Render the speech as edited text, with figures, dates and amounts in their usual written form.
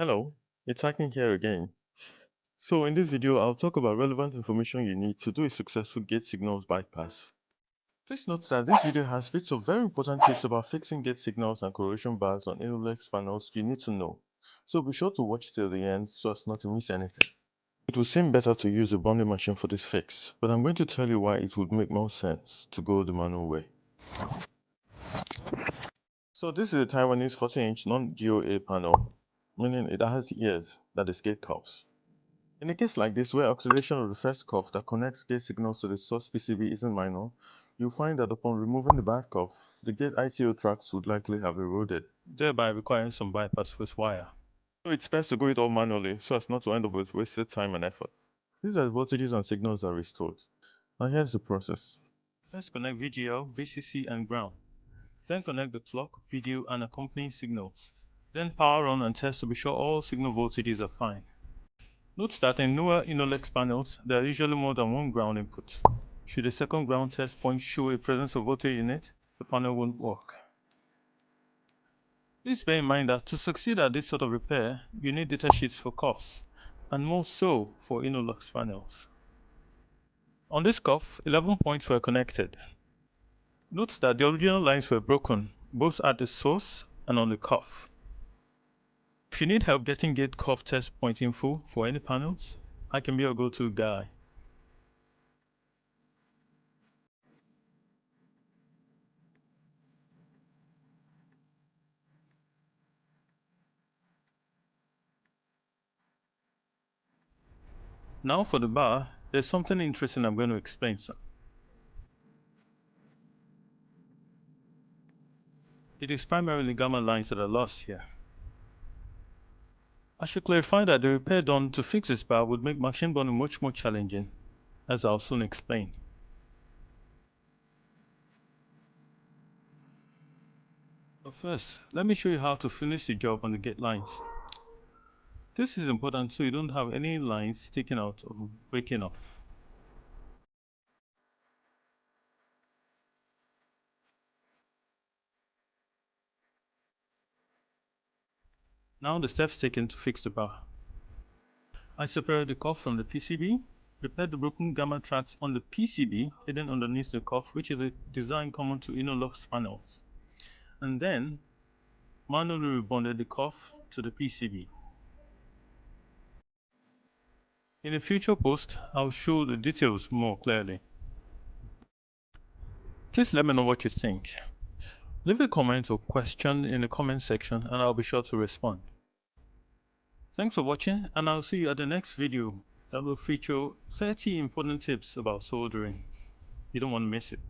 Hello, it's Hakim here again. So in this video, I'll talk about relevant information you need to do a successful gate signals bypass. Please note that this video has bits of very important tips about fixing gate signals and corrosion bars on Innolux panels you need to know. So be sure to watch till the end so as not to miss anything. It would seem better to use a bonding machine for this fix, but I'm going to tell you why it would make more sense to go the manual way. So this is a Taiwanese 40-inch non-GOA panel, meaning it has ears, that is gate cuffs. In a case like this, where oxidation of the first cuff that connects gate signals to the source PCB isn't minor, you'll find that upon removing the bad cuff, the gate ITO tracks would likely have eroded, thereby requiring some bypass with wire. So it's best to go it all manually so as not to end up with wasted time and effort. These are the voltages and signals are restored. Now here's the process. First connect VGL, VCC and ground. Then connect the clock, video and accompanying signals. Then power on and test to be sure all signal voltages are fine. Note that in newer Innolux panels, there are usually more than one ground input. Should a second ground test point show a presence of voltage in it, the panel won't work. Please bear in mind that to succeed at this sort of repair, you need datasheets for COFs, and more so for Innolux panels. On this COF, 11 points were connected. Note that the original lines were broken, both at the source and on the COF. If you need help getting gate COF test point info for any panels, I can be your go-to guy. Now for the bar, there's something interesting I'm going to explain, sir. It is primarily gamma lines that are lost here. I should clarify that the repair done to fix this bar would make machine bonding much more challenging, as I'll soon explain. But first, let me show you how to finish the job on the gate lines. This is important so you don't have any lines sticking out or breaking off. Now the steps taken to fix the bar. I separated the cuff from the PCB, repaired the broken gamma tracks on the PCB hidden underneath the cuff, which is a design common to Innolux panels, and then manually rebonded the cuff to the PCB. In a future post, I'll show the details more clearly. Please let me know what you think. Leave a comment or question in the comment section and I'll be sure to respond. Thanks for watching and I'll see you at the next video that will feature 30 important tips about soldering. You don't want to miss it.